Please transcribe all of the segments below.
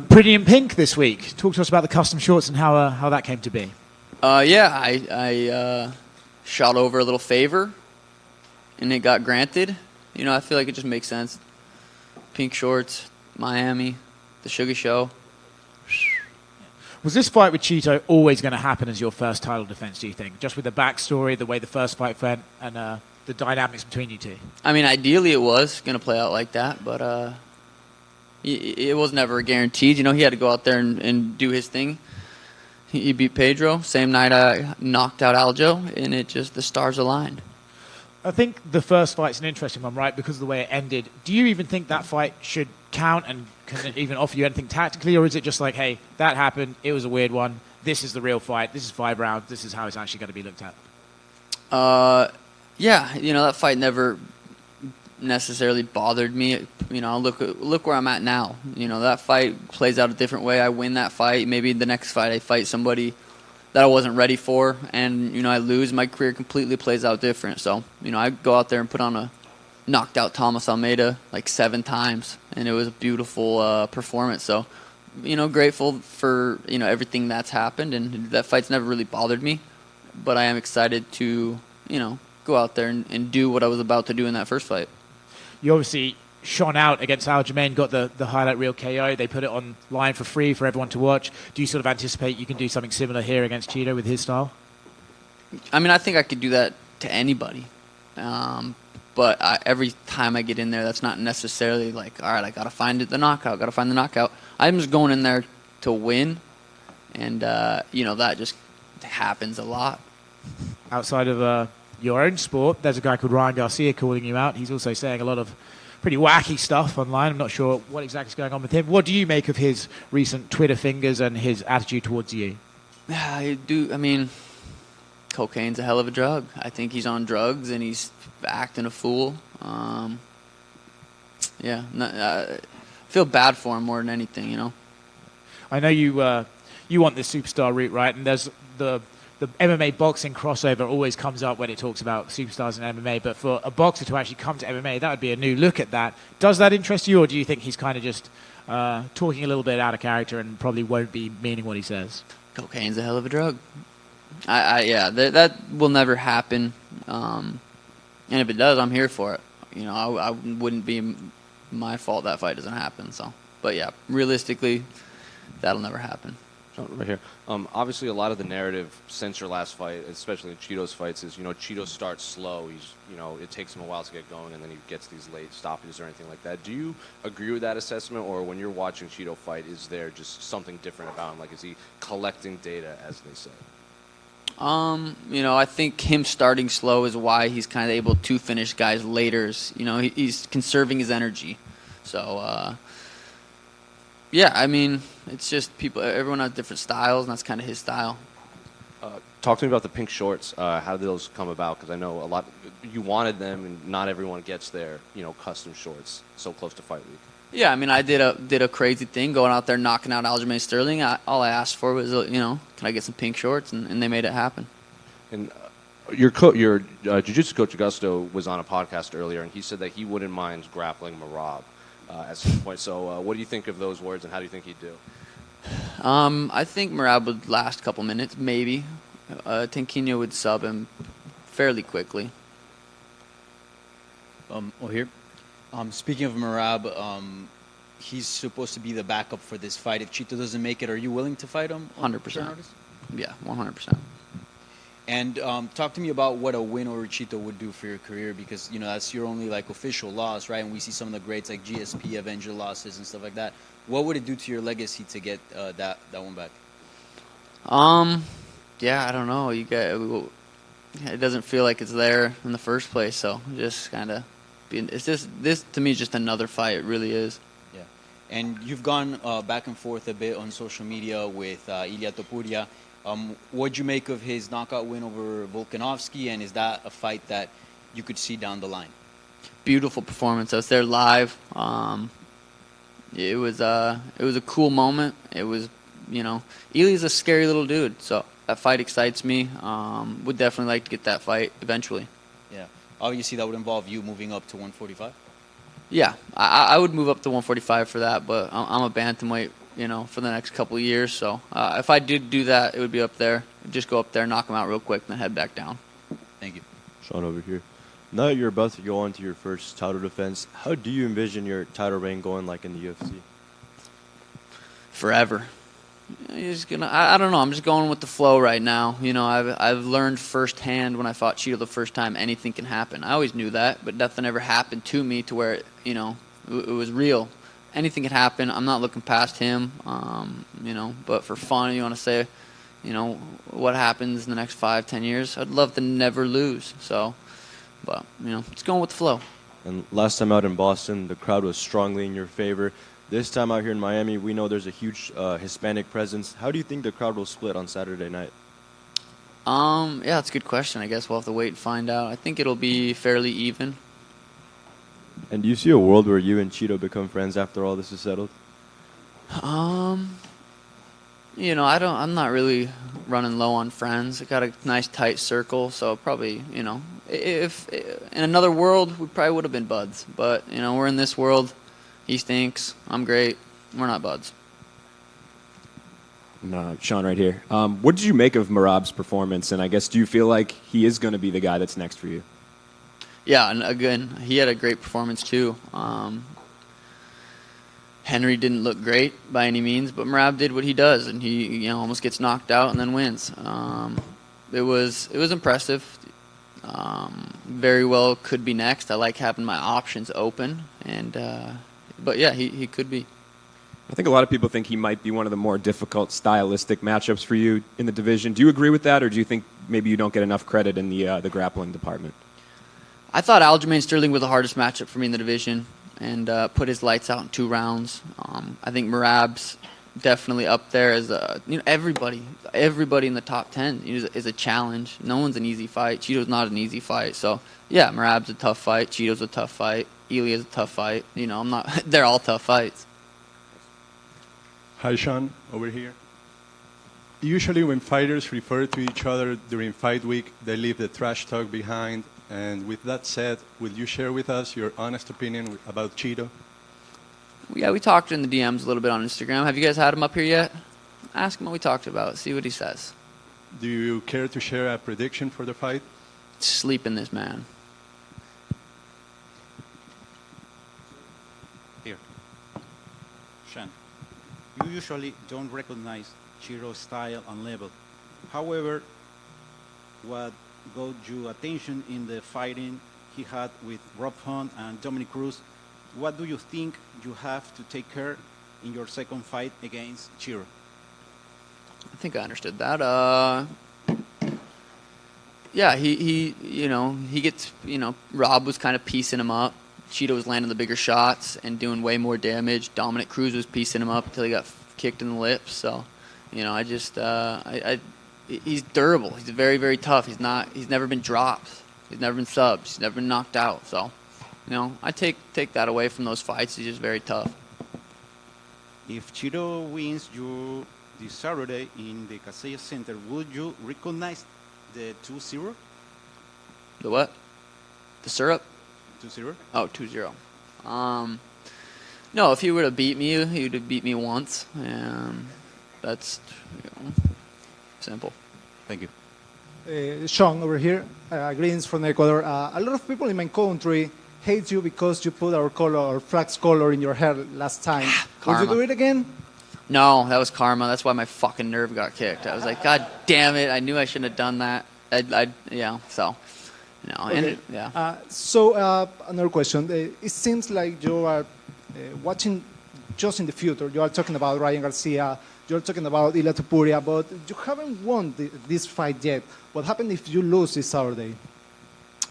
Pretty in pink this week. Talk to us about the custom shorts and how that came to be. Yeah, I shot over a little favor, and it got granted. You know, I feel like it just makes sense. Pink shorts, Miami, the Sugar Show. Was this fight with Chito always going to happen as your first title defense, do you think? Just with the backstory, the way the first fight went, and the dynamics between you two? I mean, ideally it was going to play out like that, but it was never guaranteed. You know, he had to go out there and do his thing. He beat Pedro. Same night I knocked out Aljo, and the stars aligned. I think the first fight's an interesting one, right, because of the way it ended. Do you even think that fight should count and can it even offer you anything tactically, or is it just like, hey, that happened, it was a weird one, this is the real fight, this is 5 rounds, this is how it's actually going to be looked at? Yeah, you know, that fight never necessarily bothered me. You know, look where I'm at now. You know, that fight plays out a different way. I win that fight. Maybe the next fight I fight somebody that I wasn't ready for, and, you know, I lose. My career completely plays out different. So, you know, I go out there and put on knocked out Thomas Almeida like 7 times, and it was a beautiful performance. So, you know, grateful for, you know, everything that's happened, and that fight's never really bothered me. But I am excited to, you know, go out there and do what I was about to do in that first fight. You obviously shone out against Aljamain, got the highlight reel KO. They put it online for free for everyone to watch. Do you sort of anticipate you can do something similar here against Chito with his style? I mean, I think I could do that to anybody. But every time I get in there, that's not necessarily like, all right, I got to find the knockout. I'm just going in there to win, and, you know, that just happens a lot. Outside of your own sport, there's a guy called Ryan Garcia calling you out. He's also saying a lot of pretty wacky stuff online. I'm not sure what exactly is going on with him. What do you make of his recent Twitter fingers and his attitude towards you? I mean, cocaine's a hell of a drug. I think he's on drugs and he's acting a fool. Yeah, I feel bad for him more than anything, you know. I know you want this superstar route, right? And there's the MMA boxing crossover always comes up when it talks about superstars in MMA, but for a boxer to actually come to MMA, that would be a new look at that. Does that interest you, or do you think he's kind of just talking a little bit out of character and probably won't be meaning what he says? Cocaine's a hell of a drug. Yeah, that will never happen. And if it does, I'm here for it. You know, I wouldn't be my fault that fight doesn't happen. So, but yeah, realistically, that'll never happen. Right here. Obviously, a lot of the narrative since your last fight, especially in Chito's fights, is, you know, Chito starts slow. He's, you know, it takes him a while to get going, and then he gets these late stoppages or anything like that. Do you agree with that assessment, or when you're watching Chito fight, is there just something different about him? Like, is he collecting data, as they say? You know, I think him starting slow is why he's kind of able to finish guys later. You know, he's conserving his energy. So, yeah, I mean, it's just everyone has different styles, and that's kind of his style. Talk to me about the pink shorts. How did those come about? Because I know you wanted them, and not everyone gets their, you know, custom shorts so close to fight week. Yeah, I mean, I did a crazy thing going out there knocking out Aljamain Sterling. All I asked for was, you know, can I get some pink shorts, and they made it happen. And your jiu-jitsu coach Augusto was on a podcast earlier, and he said that he wouldn't mind grappling Merab at some point. So what do you think of those words, and how do you think he'd do? I think Merab would last a couple minutes, maybe. Tanquinho would sub him fairly quickly. Here. Speaking of Merab, he's supposed to be the backup for this fight. If Chito doesn't make it, are you willing to fight him? 100%. Yeah, 100%. And talk to me about what a win over Chito would do for your career, because, you know, that's your only, like, official loss, right? And we see some of the greats like GSP, Avenger losses and stuff like that. What would it do to your legacy to get that one back? Yeah, I don't know. It doesn't feel like it's there in the first place, so just kind of this to me is just another fight. It really is. Yeah, and you've gone back and forth a bit on social media with Ilia Topuria. What'd you make of his knockout win over Volkanovski, and is that a fight that you could see down the line? Beautiful performance. I was there live. It was a cool moment. It was, you know, Ili's a scary little dude, so that fight excites me. Would definitely like to get that fight eventually. Yeah. Obviously, that would involve you moving up to 145. Yeah, I would move up to 145 for that, but I'm a bantamweight for the next couple of years. So if I did do that, it would be up there. Just go up there, knock him out real quick, and then head back down. Thank you. Sean over here. Now that you're about to go on to your first title defense, how do you envision your title reign going like in the UFC? Forever. I don't know. I'm just going with the flow right now. I've learned firsthand when I fought Chito the first time, anything can happen. I always knew that, but nothing ever happened to me to where it was real. Anything can happen. I'm not looking past him. But for fun, you want to say, what happens in the next 5-10 years? I'd love to never lose. So, but it's going with the flow. And last time out in Boston, the crowd was strongly in your favor. This time out here in Miami, we know there's a huge Hispanic presence. How do you think the crowd will split on Saturday night? Yeah, that's a good question. I guess we'll have to wait and find out. I think it'll be fairly even. And do you see a world where you and Chito become friends after all this is settled? I'm not really running low on friends. I got a nice tight circle, so probably, if in another world, we probably would have been buds. But, we're in this world. He stinks. I'm great. We're not buds. No, Sean right here. What did you make of Merab's performance? And I guess, do you feel like he is going to be the guy that's next for you? Yeah, and again, he had a great performance too. Henry didn't look great by any means, but Merab did what he does, and he almost gets knocked out and then wins. It was impressive. Very well could be next. I like having my options open, but yeah, he could be. I think a lot of people think he might be one of the more difficult stylistic matchups for you in the division. Do you agree with that, or do you think maybe you don't get enough credit in the grappling department? I thought Aljamain Sterling was the hardest matchup for me in the division, and put his lights out in 2 rounds. I think Merab's definitely up there as everybody in the top 10 is a challenge. No one's an easy fight. Chito's not an easy fight. So yeah, Merab's a tough fight. Chito's a tough fight. Ilia's a tough fight. I'm not. They're all tough fights. Hi, Sean, over here. Usually when fighters refer to each other during fight week, they leave the trash talk behind. And with that said, will you share with us your honest opinion about Chito? Yeah, we talked in the DMs a little bit on Instagram. Have you guys had him up here yet? Ask him what we talked about. See what he says. Do you care to share a prediction for the fight? Sleep in this man. Here. Sean, you usually don't recognize Chito's style and level. However, what got your attention in the fighting he had with Rob Hunt and Dominic Cruz, what do you think you have to take care in your second fight against Chito? I think I understood that. Yeah, he gets, Rob was kind of piecing him up. Chito was landing the bigger shots and doing way more damage. Dominic Cruz was piecing him up until he got kicked in the lips. So, he's durable. He's very, very tough. He's never been dropped. He's never been subbed. He's never been knocked out. So, I take that away from those fights. He's just very tough. If Chito wins you this Saturday in the Casilla Center, would you recognize the 2-0? The what? The syrup? 2-0? Oh, 2-0. No, if he would have beat me, he would have beat me once. And that's simple. Thank you. Sean over here, greetings from Ecuador. A lot of people in my country hate you because you put our flag's color in your hair last time. Would you do it again? No, that was karma. That's why my fucking nerve got kicked. I was like, God damn it! I knew I shouldn't have done that. Okay. Another question. It seems like you are watching just in the future. You are talking about Ryan Garcia. You're talking about Ilia Topuria, but you haven't won this fight yet. What happens if you lose this Saturday?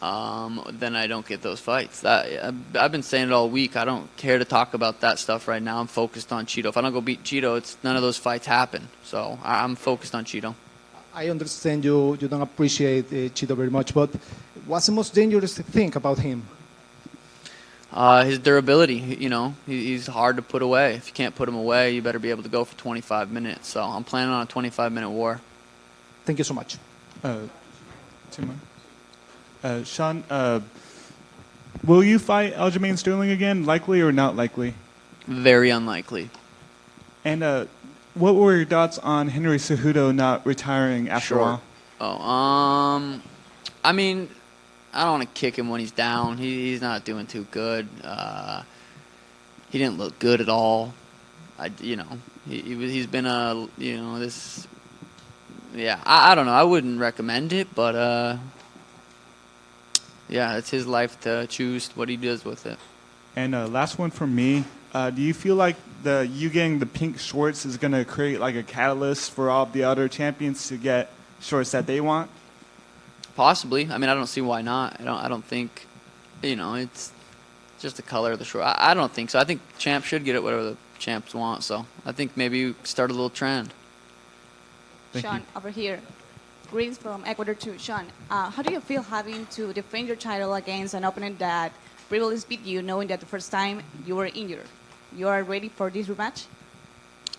Then I don't get those fights. I've been saying it all week. I don't care to talk about that stuff right now. I'm focused on Chito. If I don't go beat Chito, none of those fights happen. So I'm focused on Chito. I understand you don't appreciate Chito very much, but what's the most dangerous thing about him? His durability. He's hard to put away. If you can't put him away, you better be able to go for 25 minutes. So I'm planning on a 25-minute war. Thank you so much. Sean, will you fight Aljamain Sterling again? Likely or not likely? Very unlikely. And what were your thoughts on Henry Cejudo not retiring after a while? I mean, I don't want to kick him when he's down. He's not doing too good. He didn't look good at all. He's been this. Yeah, I don't know. I wouldn't recommend it, but yeah, it's his life to choose what he does with it. And last one from me. Do you feel like you getting the pink shorts is going to create like a catalyst for all of the other champions to get shorts that they want? Possibly. I mean, I don't see why not. I don't think, it's just the color of the short. I don't think so. I think champs should get it whatever the champs want. So I think maybe start a little trend. Sean, over here. Greetings from Ecuador too. Sean, how do you feel having to defend your title against an opponent that previously beat you, knowing that the first time you were injured? You are ready for this rematch?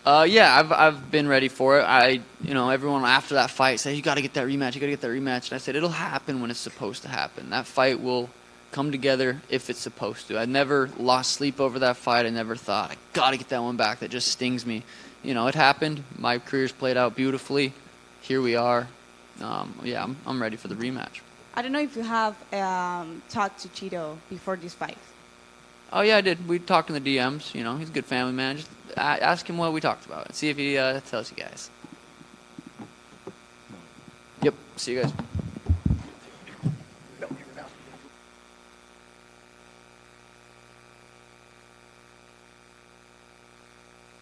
Yeah, I've been ready for it. Everyone after that fight said, you got to get that rematch, you got to get that rematch. And I said, it'll happen when it's supposed to happen. That fight will come together if it's supposed to. I never lost sleep over that fight. I never thought, I got to get that one back. That just stings me. It happened. My career's played out beautifully. Here we are. Yeah, I'm ready for the rematch. I don't know if you have talked to Chito before this fight. Oh, yeah, I did. We talked in the DMs. He's a good family man. Just ask him what we talked about and see if he tells you guys. Yep. See you guys.